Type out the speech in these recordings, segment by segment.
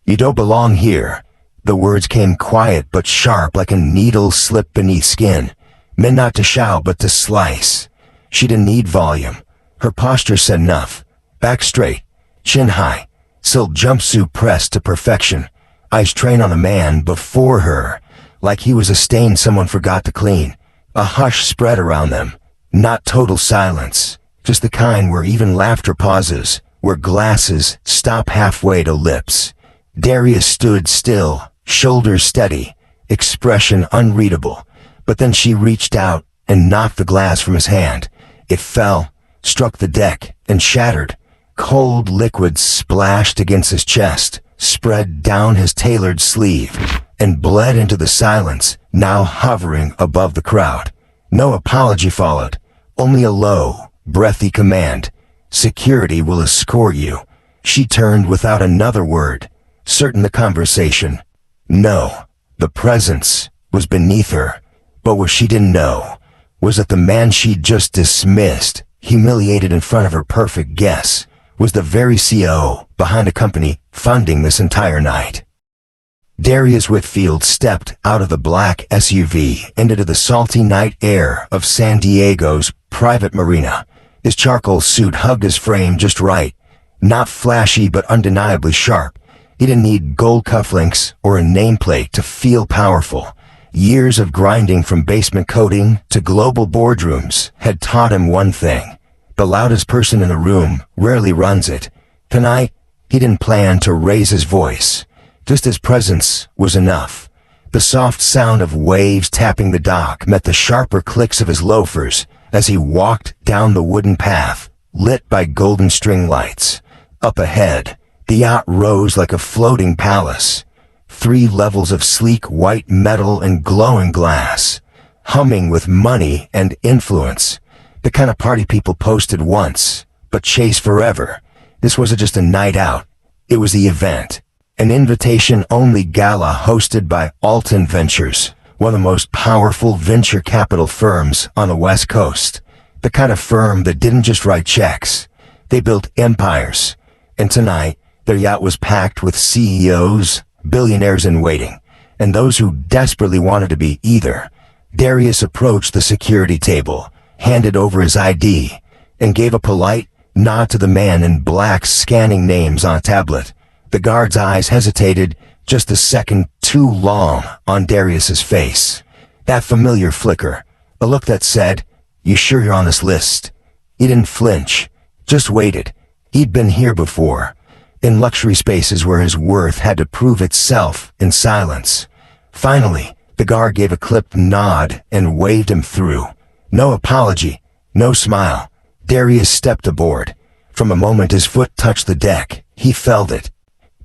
"You don't belong here." The words came quiet but sharp, like a needle slipped beneath skin, meant not to shout but to slice. She didn't need volume. Her posture said enough. Back straight, chin high, silk jumpsuit pressed to perfection, eyes trained on the man before her, like he was a stain someone forgot to clean. A hush spread around them. Not total silence, just the kind where even laughter pauses, where glasses stop halfway to lips. Darius stood still, shoulders steady, expression unreadable. But then she reached out and knocked the glass from his hand. It fell, struck the deck, and shattered. Cold liquid splashed against his chest, spread down his tailored sleeve, and bled into the silence, now hovering above the crowd. No apology followed, only a low, breathy command. "Security will escort you." She turned without another word, certain the conversation. No, the presence was beneath her. But what she didn't know was that the man she'd just dismissed, humiliated in front of her perfect guess, was the very CEO behind a company funding this entire night. Darius Whitfield stepped out of the black SUV and into the salty night air of San Diego's private marina. His charcoal suit hugged his frame just right, not flashy but undeniably sharp. He didn't need gold cufflinks or a nameplate to feel powerful. Years of grinding from basement coding to global boardrooms had taught him one thing: the loudest person in the room rarely runs it. Tonight, he didn't plan to raise his voice. Just his presence was enough. The soft sound of waves tapping the dock met the sharper clicks of his loafers as he walked down the wooden path, lit by golden string lights. Up ahead, the yacht rose like a floating palace. 3 levels of sleek white metal and glowing glass, humming with money and influence. The kind of party people posted once, but chase forever. This wasn't just a night out. It was the event. An invitation-only gala hosted by Alton Ventures, one of the most powerful venture capital firms on the West Coast. The kind of firm that didn't just write checks. They built empires. And tonight, their yacht was packed with CEOs, billionaires in waiting, and those who desperately wanted to be either. Darius approached the security table, handed over his ID, and gave a polite nod to the man in black scanning names on a tablet. The guard's eyes hesitated just a second too long on Darius's face. That familiar flicker, a look that said, "You sure you're on this list?" He didn't flinch, just waited. He'd been here before, in luxury spaces where his worth had to prove itself in silence. Finally, the guard gave a clipped nod and waved him through. No apology, no smile. Darius stepped aboard. From a moment his foot touched the deck, he felt it.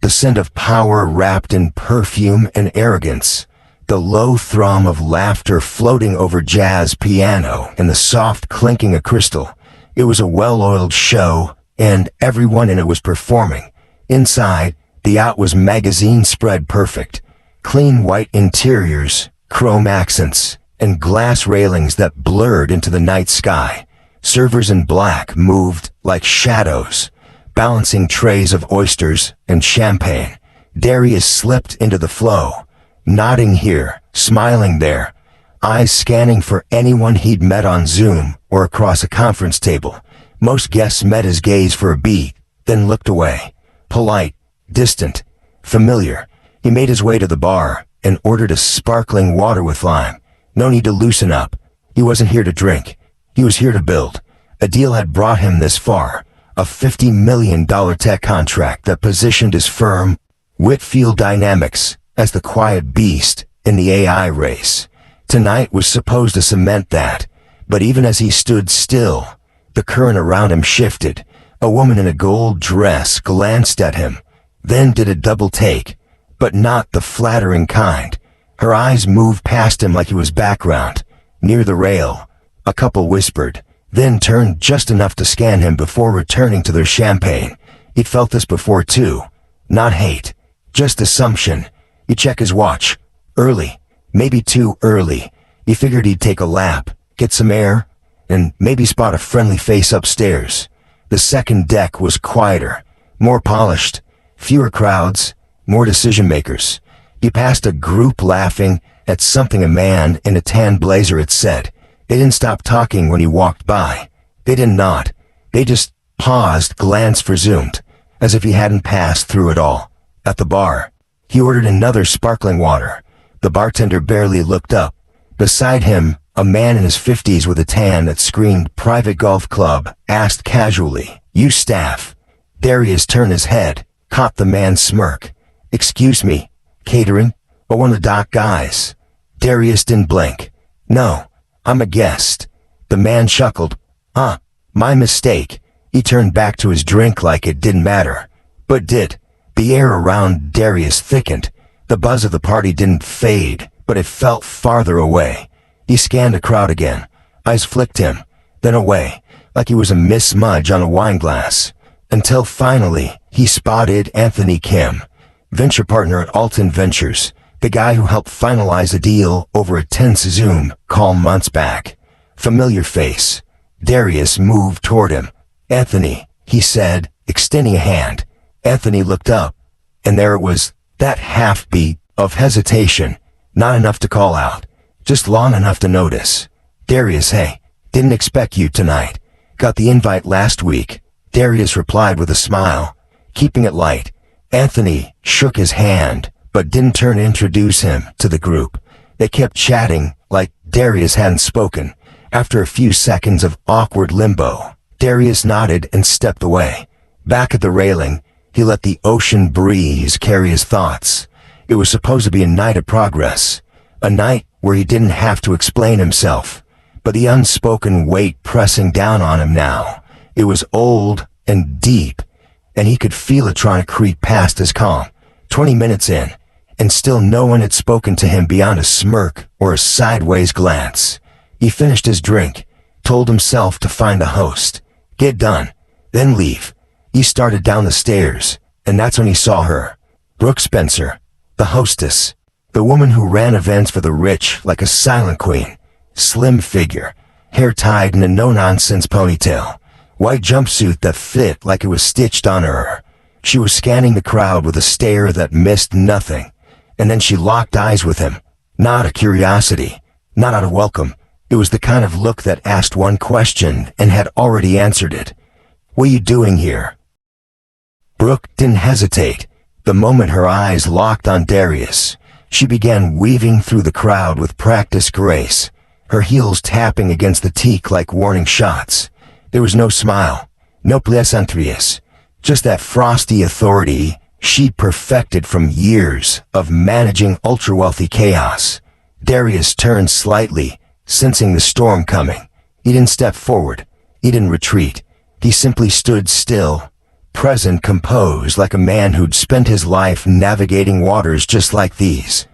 The scent of power wrapped in perfume and arrogance. The low thrum of laughter floating over jazz piano and the soft clinking of crystal. It was a well-oiled show, and everyone in it was performing. Inside, the yacht was magazine spread perfect. Clean white interiors, chrome accents, and glass railings that blurred into the night sky. Servers in black moved like shadows, balancing trays of oysters and champagne. Darius slipped into the flow, nodding here, smiling there, eyes scanning for anyone he'd met on Zoom or across a conference table. Most guests met his gaze for a beat, then looked away. Polite, distant, familiar. He made his way to the bar and ordered a sparkling water with lime. No need to loosen up. He wasn't here to drink. He was here to build. A deal had brought him this far. A $50 million tech contract that positioned his firm, Whitfield Dynamics, as the quiet beast in the AI race. Tonight was supposed to cement that, but even as he stood still, the current around him shifted. A woman in a gold dress glanced at him, then did a double take, but not the flattering kind. Her eyes moved past him like he was background. Near the rail, a couple whispered, then turned just enough to scan him before returning to their champagne. He'd felt this before too. Not hate, just assumption. He'd check his watch. Early, maybe too early. He figured he'd take a lap, get some air, and maybe spot a friendly face upstairs. The second deck was quieter, more polished, fewer crowds, more decision makers. He passed a group laughing at something a man in a tan blazer had said. They didn't stop talking when he walked by. They didn't nod. They just paused, glance resumed, as if he hadn't passed through it all. At the bar, he ordered another sparkling water. The bartender barely looked up. Beside him, a man in his 50s with a tan that screamed private golf club asked casually, "You staff?" Darius turned his head, caught the man's smirk. "Excuse me, catering? Or one of the dock guys?" Darius didn't blink. "No, I'm a guest." The man chuckled. My mistake." He turned back to his drink like it didn't matter. But did. The air around Darius thickened. The buzz of the party didn't fade, but it felt farther away. He scanned the crowd again. Eyes flicked him, then away, like he was a mist-smudge on a wine glass. Until finally, he spotted Anthony Kim, venture partner at Alton Ventures, the guy who helped finalize a deal over a tense Zoom call months back. Familiar face. Darius moved toward him. "Anthony," he said, extending a hand. Anthony looked up, and there it was, that half-beat of hesitation, not enough to call out, just long enough to notice. "Darius, hey, didn't expect you tonight. Got the invite last week." Darius replied with a smile, keeping it light. Anthony shook his hand, but didn't turn to introduce him to the group. They kept chatting like Darius hadn't spoken. After a few seconds of awkward limbo, Darius nodded and stepped away. Back at the railing, he let the ocean breeze carry his thoughts. It was supposed to be a night of progress, a night where he didn't have to explain himself. But the unspoken weight pressing down on him now, it was old and deep, and he could feel it trying to creep past his calm. 20 minutes in, and still no one had spoken to him beyond a smirk or a sideways glance. He finished his drink, told himself to find the host, get done, then leave. He started down the stairs, and that's when he saw her. Brooke Spencer, the hostess, the woman who ran events for the rich like a silent queen. Slim figure, hair tied in a no-nonsense ponytail, white jumpsuit that fit like it was stitched on her. She was scanning the crowd with a stare that missed nothing, and then she locked eyes with him. Not out of curiosity, not out of welcome. It was the kind of look that asked one question and had already answered it. "What are you doing here?" Brooke didn't hesitate. The moment her eyes locked on Darius, she began weaving through the crowd with practiced grace, her heels tapping against the teak like warning shots. There was no smile, no plaisanteries, just that frosty authority she'd perfected from years of managing ultra-wealthy chaos. Darius turned slightly, sensing the storm coming. He didn't step forward. He didn't retreat. He simply stood still, present, composed, like a man who'd spent his life navigating waters just like these.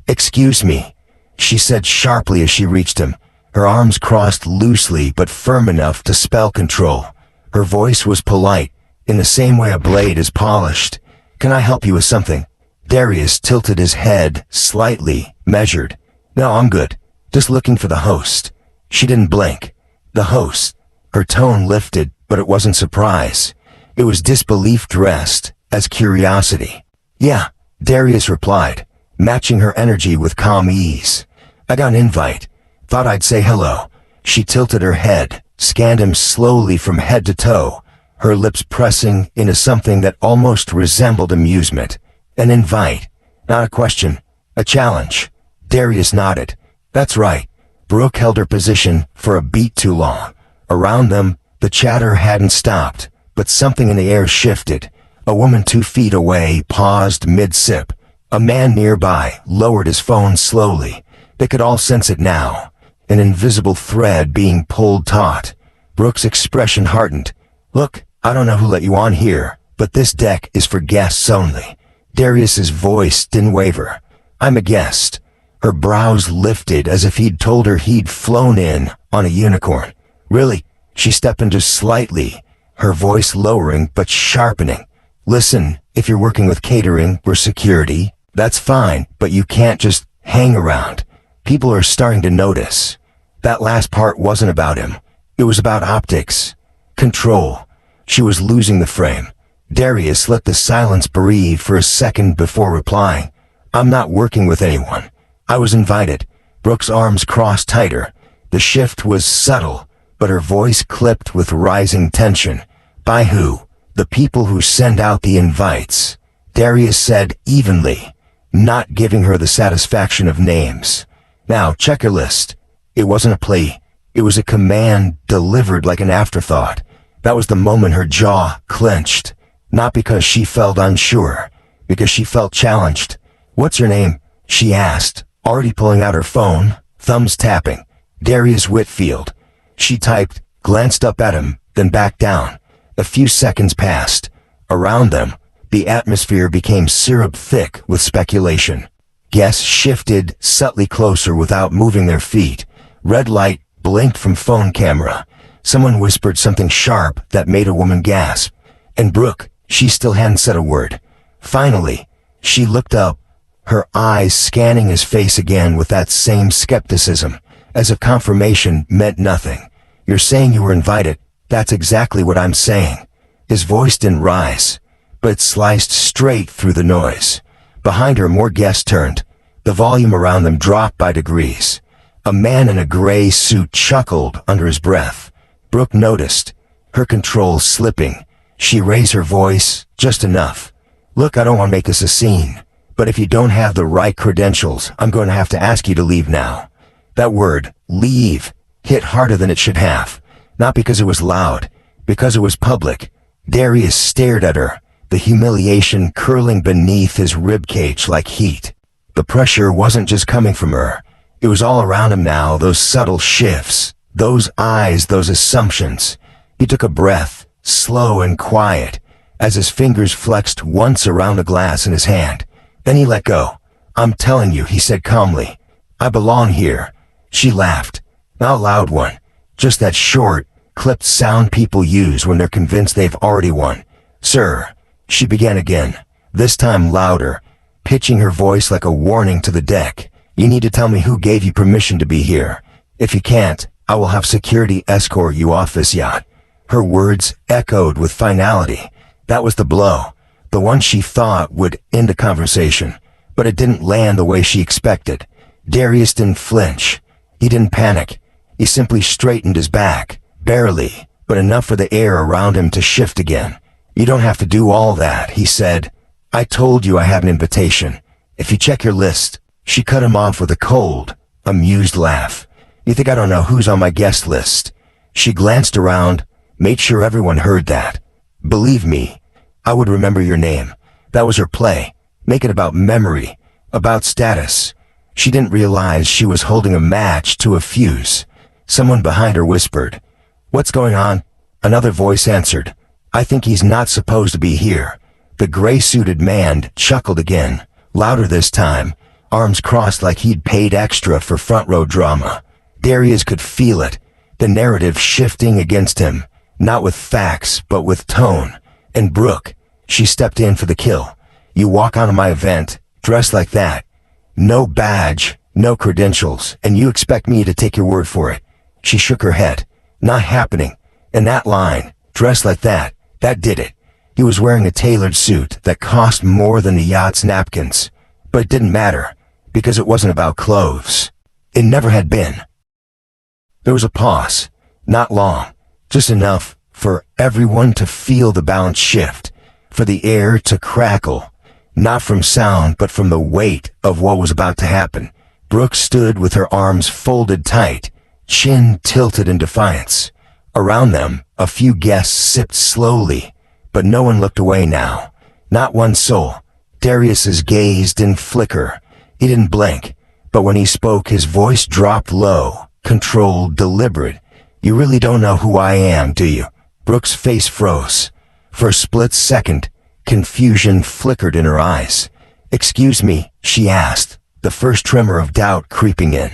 "Excuse me," she said sharply as she reached him, her arms crossed loosely but firm enough to spell control. Her voice was polite, in the same way a blade is polished. "Can I help you with something?" Darius tilted his head slightly, measured. "No, I'm good. Just looking for the host." She didn't blink. The host. Her tone lifted, but it wasn't surprise. It was disbelief dressed as curiosity. "Yeah," Darius replied, matching her energy with calm ease. "I got an invite. Thought I'd say hello." She tilted her head, scanned him slowly from head to toe, her lips pressing into something that almost resembled amusement. "An invite, not a question, a challenge." Darius nodded. "That's right." Brooke held her position for a beat too long. Around them, the chatter hadn't stopped, but something in the air shifted. A woman 2 feet away paused mid-sip. A man nearby lowered his phone slowly. They could all sense it now, an invisible thread being pulled taut. Brooke's expression hardened. "Look, I don't know who let you on here, but this deck is for guests only." Darius's voice didn't waver. "I'm a guest." Her brows lifted as if he'd told her he'd flown in on a unicorn. "Really?" She stepped in just slightly, her voice lowering but sharpening. "Listen, if you're working with catering or security, that's fine, but you can't just hang around. People are starting to notice." That last part wasn't about him. It was about optics. Control. She was losing the frame. Darius let the silence breathe for a second before replying. I'm not working with anyone. I was invited. Brooke's arms crossed tighter. The shift was subtle, but her voice clipped with rising tension. By who? The people who send out the invites, Darius said evenly, not giving her the satisfaction of names. Now, check your list. It wasn't a plea. It was a command delivered like an afterthought. That was the moment her jaw clenched. Not because she felt unsure, because she felt challenged. What's your name? She asked, already pulling out her phone, thumbs tapping. Darius Whitfield. She typed, glanced up at him, then back down. A few seconds passed. Around them, the atmosphere became syrup-thick with speculation. Guests shifted subtly closer without moving their feet. Red light blinked from phone camera. Someone whispered something sharp that made a woman gasp. And Brooke, she still hadn't said a word. Finally, she looked up, her eyes scanning his face again with that same skepticism, as if confirmation meant nothing. You're saying you were invited. That's exactly what I'm saying. His voice didn't rise, but it sliced straight through the noise. Behind her, more guests turned. The volume around them dropped by degrees. A man in a gray suit chuckled under his breath. Brooke noticed, her control slipping. She raised her voice, just enough. Look, I don't want to make this a scene, but if you don't have the right credentials, I'm going to have to ask you to leave now. That word, leave, hit harder than it should have. Not because it was loud, because it was public. Darius stared at her, the humiliation curling beneath his ribcage like heat. The pressure wasn't just coming from her. It was all around him now, those subtle shifts, those eyes, those assumptions. He took a breath, slow and quiet, as his fingers flexed once around a glass in his hand. Then he let go. I'm telling you, he said calmly. I belong here. She laughed. Not a loud one. Just that short, clipped sound people use when they're convinced they've already won. Sir, she began again, this time louder, pitching her voice like a warning to the deck. You need to tell me who gave you permission to be here. If you can't, I will have security escort you off this yacht. Her words echoed with finality. That was the blow, the one she thought would end the conversation, but it didn't land the way she expected. Darius didn't flinch. He didn't panic. He simply straightened his back, barely, but enough for the air around him to shift again. You don't have to do all that, he said. I told you I have an invitation. If you check your list. She cut him off with a cold, amused laugh. You think I don't know who's on my guest list? She glanced around, made sure everyone heard that. Believe me, I would remember your name. That was her play. Make it about memory, about status. She didn't realize she was holding a match to a fuse. Someone behind her whispered, What's going on? Another voice answered, I think he's not supposed to be here. The gray-suited man chuckled again, louder this time, arms crossed like he'd paid extra for front-row drama. Darius could feel it, the narrative shifting against him, not with facts, but with tone. And Brooke, she stepped in for the kill. You walk onto my event, dressed like that. No badge, no credentials, and you expect me to take your word for it. She shook her head. Not happening. And that line, dressed like that did it. He was wearing a tailored suit that cost more than the yacht's napkins. But it didn't matter, because it wasn't about clothes. It never had been. There was a pause, not long, just enough for everyone to feel the balance shift, for the air to crackle, not from sound but from the weight of what was about to happen. Brooke stood with her arms folded tight, chin tilted in defiance. Around them, a few guests sipped slowly, but no one looked away now. Not one soul. Darius's gaze didn't flicker. He didn't blink, but when he spoke, his voice dropped low, controlled, deliberate. You really don't know who I am, do you? Brooke's face froze. For a split second, confusion flickered in her eyes. Excuse me, she asked, the first tremor of doubt creeping in.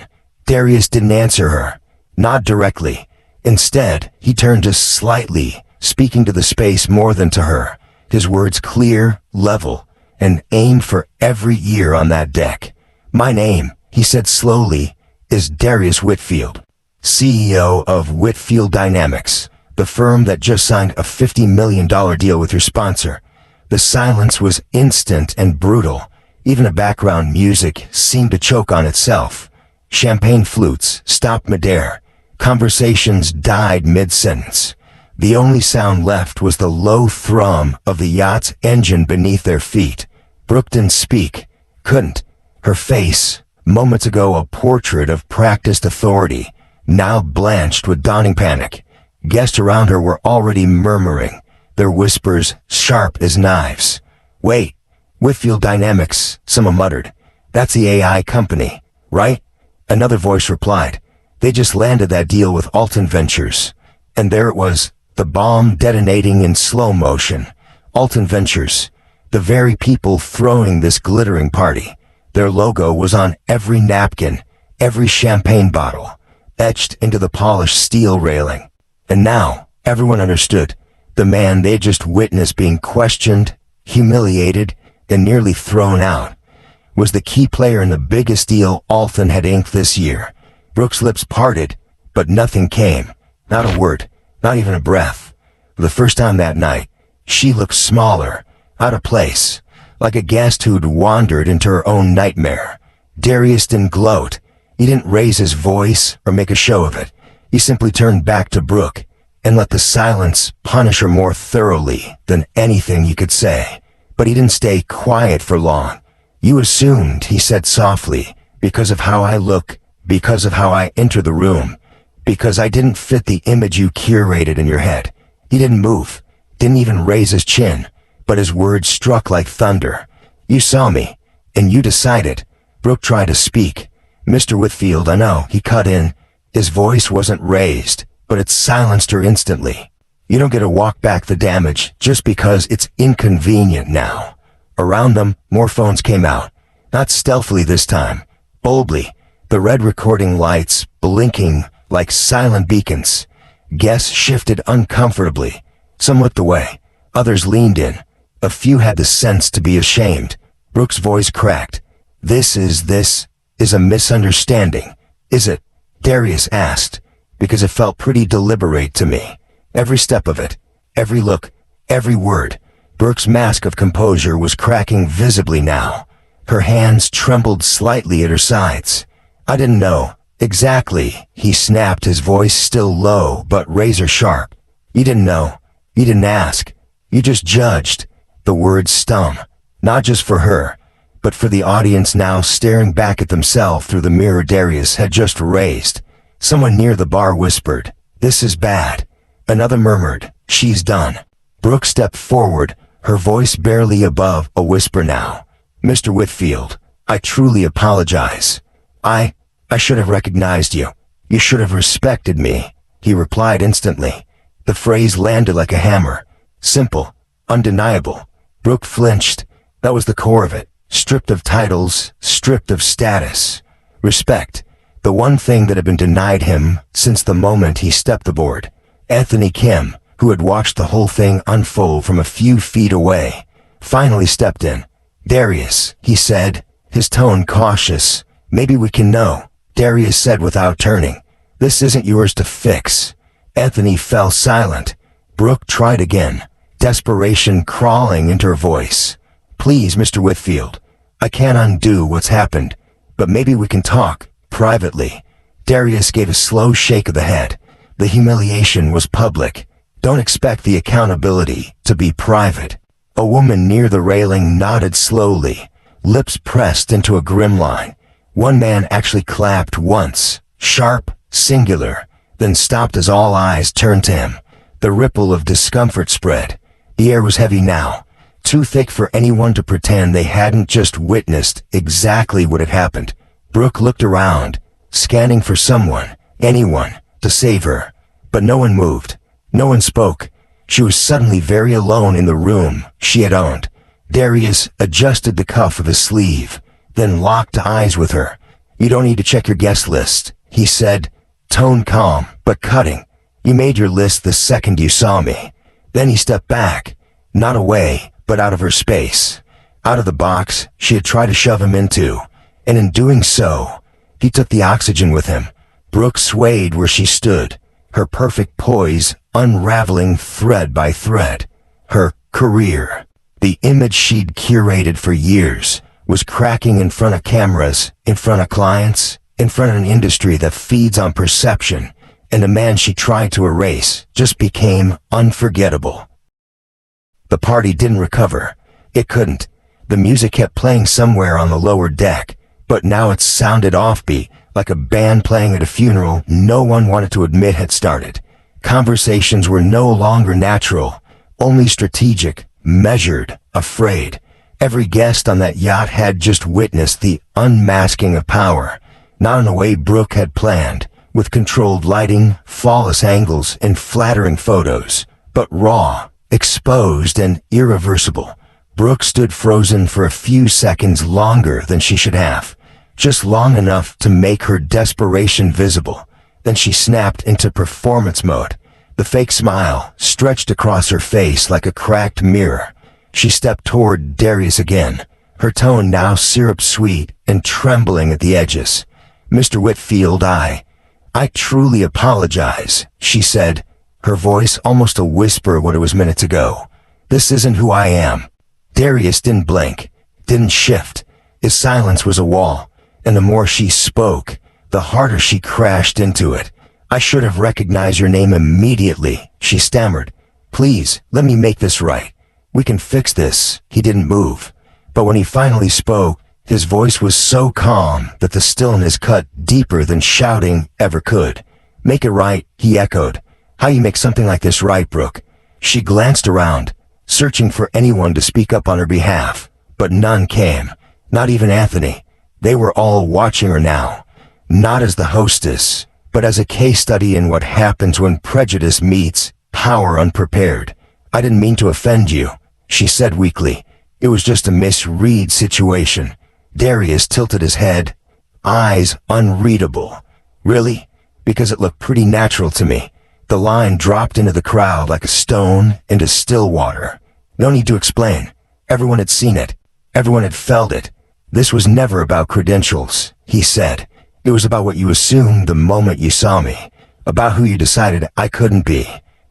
Darius didn't answer her. Not directly. Instead, he turned just slightly, speaking to the space more than to her. His words clear, level, and aimed for every ear on that deck. My name, he said slowly, is Darius Whitfield, CEO of Whitfield Dynamics, the the firm that just signed a $50 million deal with your sponsor. The silence was instant and brutal. Even the background music seemed to choke on itself. Champagne flutes stopped midair. Conversations died mid-sentence. The only sound left was the low thrum of the yacht's engine beneath their feet. Brooke didn't speak. Couldn't. Her face, moments ago a portrait of practiced authority, now blanched with dawning panic. Guests around her were already murmuring, their whispers sharp as knives. "Wait, Whitfield Dynamics," someone muttered. "That's the AI company, right?" Another voice replied. "They just landed that deal with Alton Ventures." And there it was, the bomb detonating in slow motion. Alton Ventures, the very people throwing this glittering party. Their logo was on every napkin, every champagne bottle, etched into the polished steel railing. And now, everyone understood. The man they had just witnessed being questioned, humiliated, and nearly thrown out, was the key player in the biggest deal Alton had inked this year. Brooke's lips parted, but nothing came. Not a word, not even a breath. For the first time that night, she looked smaller, out of place, like a guest who'd wandered into her own nightmare. Darius didn't gloat. He didn't raise his voice or make a show of it. He simply turned back to Brooke and let the silence punish her more thoroughly than anything he could say. But he didn't stay quiet for long. "You assumed," he said softly, "because of how I look, because of how I enter the room, because I didn't fit the image you curated in your head." He didn't move, didn't even raise his chin, but his words struck like thunder. "You saw me, and you decided." Brooke tried to speak. "Mr. Whitfield, I know," he cut in. His voice wasn't raised, but it silenced her instantly. "You don't get to walk back the damage just because it's inconvenient now." Around them, more phones came out. Not stealthily this time, boldly, the red recording lights blinking like silent beacons. Guests shifted uncomfortably. Some looked away. Others leaned in. A few had the sense to be ashamed. Brooke's voice cracked. This is a misunderstanding, is it?" Darius asked, because it felt pretty deliberate to me. Every step of it, every look, every word. Brooke's mask of composure was cracking visibly now. Her hands trembled slightly at her sides. "I didn't know. Exactly," he snapped, his voice still low but razor sharp. "You didn't know. You didn't ask. You just judged." The words stung, not just for her, but for the audience now staring back at themselves through the mirror Darius had just raised. Someone near the bar whispered, "This is bad." Another murmured, "She's done." Brooke stepped forward, her voice barely above a whisper now. "Mr. Whitfield, I truly apologize. I should have recognized you. You should have respected me," he replied instantly. The phrase landed like a hammer. Simple, undeniable. Brooke flinched. That was the core of it. Stripped of titles, stripped of status. Respect. The one thing that had been denied him since the moment he stepped aboard. Anthony Kim, who had watched the whole thing unfold from a few feet away, finally stepped in. "Darius," he said, his tone cautious. "Maybe we can know," Darius said without turning. "This isn't yours to fix." Anthony fell silent. Brooke tried again, desperation crawling into her voice. "Please, Mr. Whitfield, I can't undo what's happened, but maybe we can talk, privately." Darius gave a slow shake of the head. The humiliation was public. Don't expect the accountability to be private. A woman near the railing nodded slowly, lips pressed into a grim line. One man actually clapped once, sharp, singular, then stopped as all eyes turned to him. The ripple of discomfort spread. The air was heavy now, too thick for anyone to pretend they hadn't just witnessed exactly what had happened. Brooke looked around, scanning for someone, anyone, to save her. But no one moved. No one spoke. She was suddenly very alone in the room she had owned. Darius adjusted the cuff of his sleeve, then locked eyes with her. "You don't need to check your guest list," he said, tone calm but cutting. "You made your list the second you saw me." Then he stepped back, not away, but out of her space, out of the box she had tried to shove him into, and in doing so, he took the oxygen with him. Brooke swayed where she stood, her perfect poise unraveling thread by thread. Her career, the image she'd curated for years, was cracking in front of cameras, in front of clients, in front of an industry that feeds on perception, and the man she tried to erase just became unforgettable. The party didn't recover. It couldn't. The music kept playing somewhere on the lower deck, but now it sounded offbeat, like a band playing at a funeral no one wanted to admit had started. Conversations were no longer natural, only strategic, measured, afraid. Every guest on that yacht had just witnessed the unmasking of power, not in a way Brooke had planned, with controlled lighting, flawless angles, and flattering photos, but raw, exposed, and irreversible. Brooke stood frozen for a few seconds longer than she should have, just long enough to make her desperation visible. Then she snapped into performance mode. The fake smile stretched across her face like a cracked mirror. She stepped toward Darius again, her tone now syrup-sweet and trembling at the edges. "Mr. Whitfield, I truly apologize," she said, her voice almost a whisper what it was minutes ago. "This isn't who I am." Darius didn't blink, didn't shift. His silence was a wall, and the more she spoke, the harder she crashed into it. "I should have recognized your name immediately," she stammered. "Please, let me make this right. We can fix this." He didn't move, but when he finally spoke, his voice was so calm that the stillness cut deeper than shouting ever could. "Make it right," he echoed. "How you make something like this right, Brooke?" She glanced around, searching for anyone to speak up on her behalf, but none came, not even Anthony. They were all watching her now, not as the hostess, but as a case study in what happens when prejudice meets power unprepared. "I didn't mean to offend you," she said weakly. "It was just a misread situation." Darius tilted his head, eyes unreadable. "Really? Because it looked pretty natural to me." The line dropped into the crowd like a stone into still water. No need to explain. Everyone had seen it. Everyone had felt it. "This was never about credentials," he said. "It was about what you assumed the moment you saw me, about who you decided I couldn't be."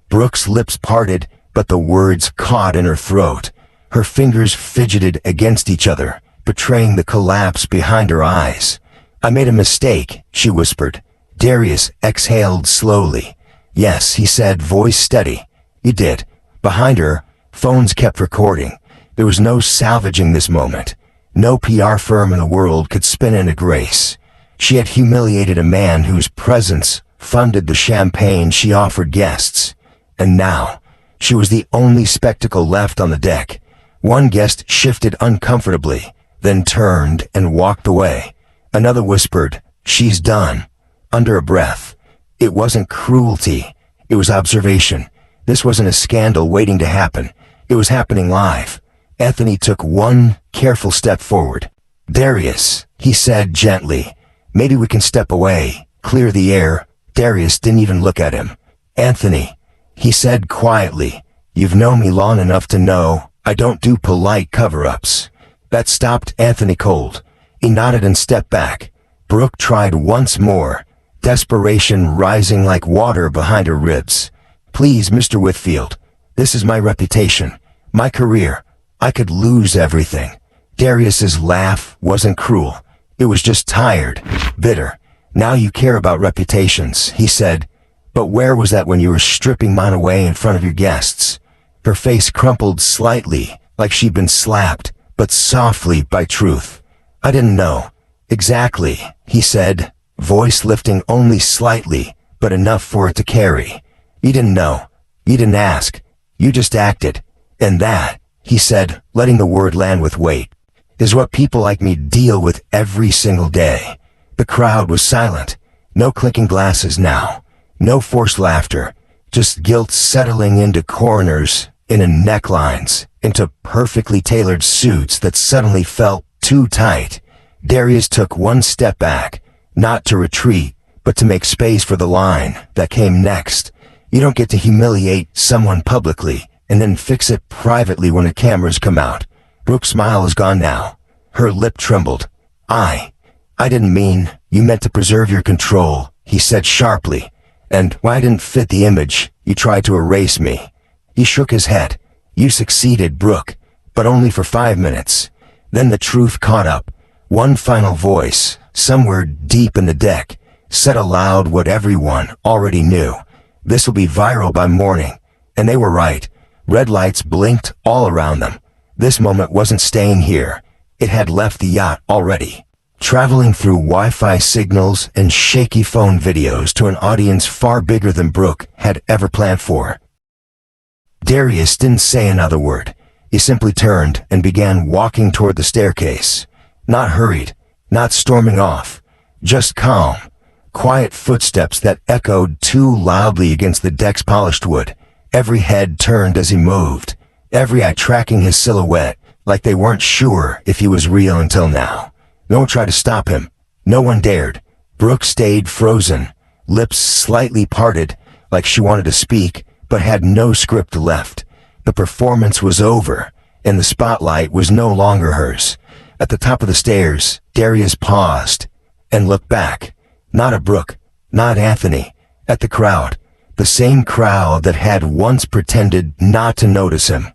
Brooke's lips parted, but the words caught in her throat. Her fingers fidgeted against each other, betraying the collapse behind her eyes. "I made a mistake," she whispered. Darius exhaled slowly. "Yes," he said, voice steady. "You did." Behind her, phones kept recording. There was no salvaging this moment. No PR firm in the world could spin into grace. She had humiliated a man whose presence funded the champagne she offered guests. And now, she was the only spectacle left on the deck. One guest shifted uncomfortably, then turned and walked away. Another whispered, "She's done," under a breath. It wasn't cruelty. It was observation. This wasn't a scandal waiting to happen. It was happening live. Anthony took one careful step forward. "Darius," he said gently, "maybe we can step away, clear the air." Darius didn't even look at him. "Anthony," he said quietly, "you've known me long enough to know I don't do polite cover-ups." That stopped Anthony cold. He nodded and stepped back. Brooke tried once more, desperation rising like water behind her ribs. "Please, Mr. Whitfield, this is my reputation, my career. I could lose everything." Darius's laugh wasn't cruel. It was just tired, bitter. "Now you care about reputations," he said. "But where was that when you were stripping mine away in front of your guests?" Her face crumpled slightly, like she'd been slapped, but softly by truth. "I didn't know." "Exactly," he said, voice lifting only slightly, but enough for it to carry. "You didn't know. You didn't ask. You just acted. And that," he said, letting the word land with weight, "is what people like me deal with every single day." The crowd was silent. No clinking glasses now. No forced laughter. Just guilt settling into corners, into necklines, into perfectly tailored suits that suddenly felt too tight. Darius took one step back, not to retreat, but to make space for the line that came next. You don't get to humiliate someone publicly and then fix it privately when the cameras come out. Brooke's smile is gone now. Her lip trembled. I didn't mean, you meant to preserve your control," he said sharply. And why I didn't fit the image, you tried to erase me. He shook his head. You succeeded, Brooke, but only for 5 minutes. Then the truth caught up. One final voice, somewhere deep in the deck, said aloud what everyone already knew. This will be viral by morning. And they were right. Red lights blinked all around them. This moment wasn't staying here. It had left the yacht already, traveling through Wi-Fi signals and shaky phone videos to an audience far bigger than Brooke had ever planned for. Darius didn't say another word. He simply turned and began walking toward the staircase. Not hurried, not storming off, just calm, quiet footsteps that echoed too loudly against the deck's polished wood. Every head turned as he moved, every eye tracking his silhouette, like they weren't sure if he was real until now. No one tried to stop him. No one dared. Brooke stayed frozen, lips slightly parted, like she wanted to speak, but had no script left. The performance was over, and the spotlight was no longer hers. At the top of the stairs, Darius paused and looked back. Not at Brooke, not Anthony, at the crowd. The same crowd that had once pretended not to notice him,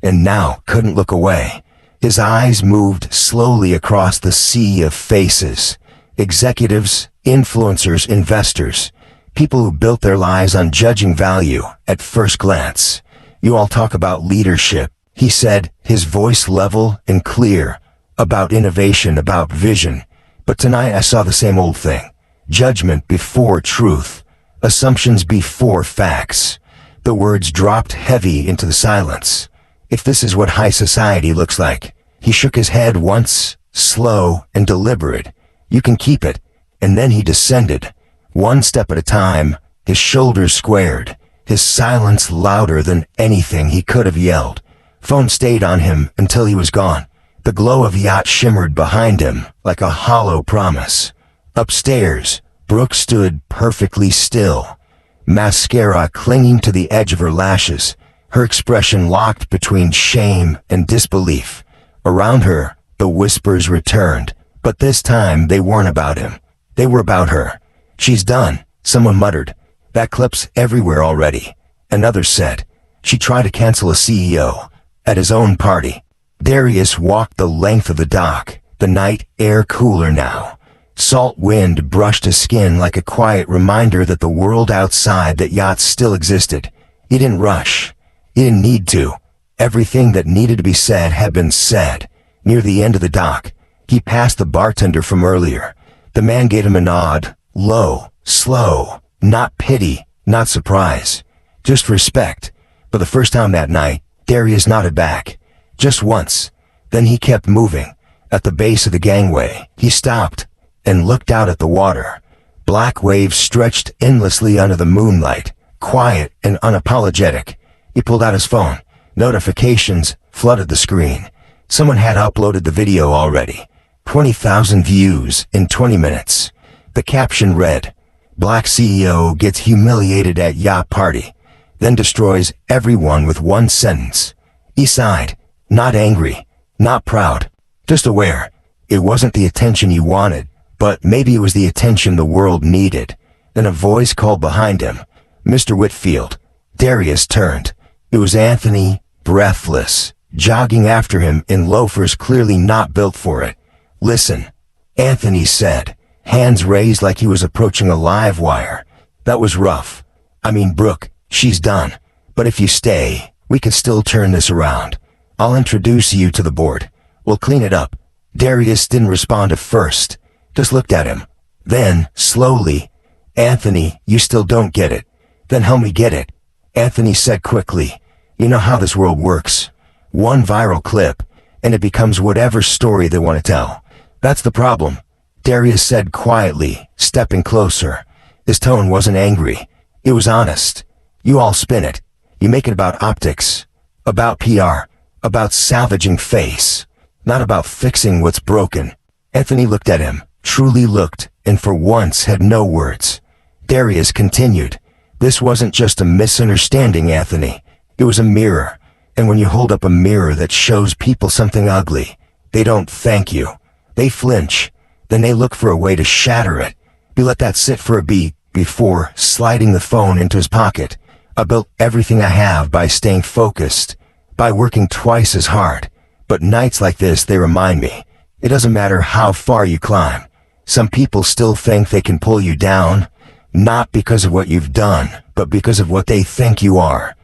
and now couldn't look away. His eyes moved slowly across the sea of faces. Executives, influencers, investors, people who built their lives on judging value at first glance. You all talk about leadership, he said, his voice level and clear, about innovation, about vision. But tonight I saw the same old thing. Judgment before truth. Assumptions before facts. The words dropped heavy into the silence. If this is what high society looks like, he shook his head once, slow and deliberate. You can keep it. And then he descended. One step at a time, his shoulders squared, his silence louder than anything he could have yelled. Phone stayed on him until he was gone. The glow of Yacht shimmered behind him like a hollow promise. Upstairs, Brooke stood perfectly still, mascara clinging to the edge of her lashes, her expression locked between shame and disbelief. Around her, the whispers returned, but this time they weren't about him. They were about her. She's done, someone muttered. That clip's everywhere already. Another said. She tried to cancel a CEO at his own party. Darius walked the length of the dock, the night air cooler now. Salt wind brushed his skin like a quiet reminder that the world outside that yacht still existed. He didn't rush. He didn't need to. Everything that needed to be said had been said. Near the end of the dock, he passed the bartender from earlier. The man gave him a nod, low, slow, not pity, not surprise, just respect. For the first time that night, Darius nodded back. Just once. Then he kept moving. At the base of the gangway, he stopped and looked out at the water. Black waves stretched endlessly under the moonlight, quiet and unapologetic. He pulled out his phone. Notifications flooded the screen. Someone had uploaded the video already. 20,000 views in 20 minutes. The caption read, Black CEO gets humiliated at yacht party, then destroys everyone with one sentence. He sighed, not angry, not proud, just aware. It wasn't the attention he wanted, but maybe it was the attention the world needed. Then a voice called behind him, Mr. Whitfield. Darius turned. It was Anthony, breathless, jogging after him in loafers clearly not built for it. Listen, Anthony said, hands raised like he was approaching a live wire. That was rough. I mean, Brooke, she's done. But if you stay, we can still turn this around. I'll introduce you to the board. We'll clean it up. Darius didn't respond at first, just looked at him. Then, slowly, Anthony, you still don't get it. Then help me get it. Anthony said quickly, you know how this world works. One viral clip, and it becomes whatever story they want to tell. That's the problem. Darius said quietly, stepping closer. His tone wasn't angry. It was honest. You all spin it. You make it about optics, about PR, about salvaging face, not about fixing what's broken. Anthony looked at him, truly looked, and for once had no words. Darius continued. This wasn't just a misunderstanding, Anthony. It was a mirror. And when you hold up a mirror that shows people something ugly, they don't thank you. They flinch. Then they look for a way to shatter it. You let that sit for a beat, before sliding the phone into his pocket. I built everything I have by staying focused, by working twice as hard. But nights like this, they remind me, it doesn't matter how far you climb. Some people still think they can pull you down, not because of what you've done, but because of what they think you are.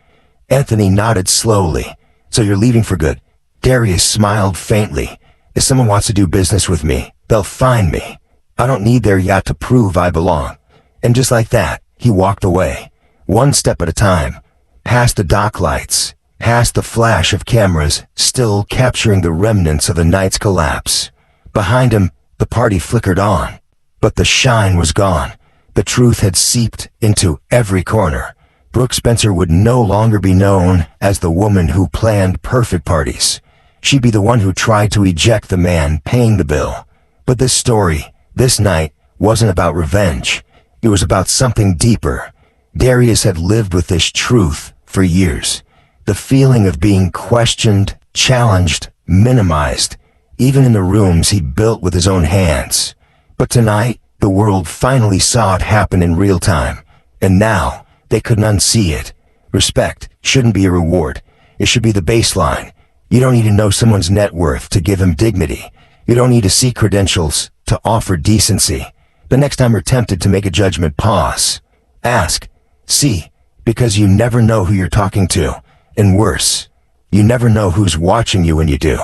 Anthony nodded slowly. So you're leaving for good? Darius smiled faintly. If someone wants to do business with me, they'll find me. I don't need their yacht to prove I belong. And just like that, he walked away, one step at a time, past the dock lights, past the flash of cameras still capturing the remnants of the night's collapse. Behind him, the party flickered on, but the shine was gone. The truth had seeped into every corner. Brooke Spencer would no longer be known as the woman who planned perfect parties. She'd be the one who tried to eject the man paying the bill. But this story, this night, wasn't about revenge. It was about something deeper. Darius had lived with this truth for years. The feeling of being questioned, challenged, minimized, even in the rooms he built with his own hands. But tonight, the world finally saw it happen in real time. And now, they couldn't unsee it. Respect shouldn't be a reward. It should be the baseline. You don't need to know someone's net worth to give him dignity. You don't need to see credentials to offer decency. The next time you're tempted to make a judgment, pause. Ask. See. Because you never know who you're talking to. And worse, you never know who's watching you when you do.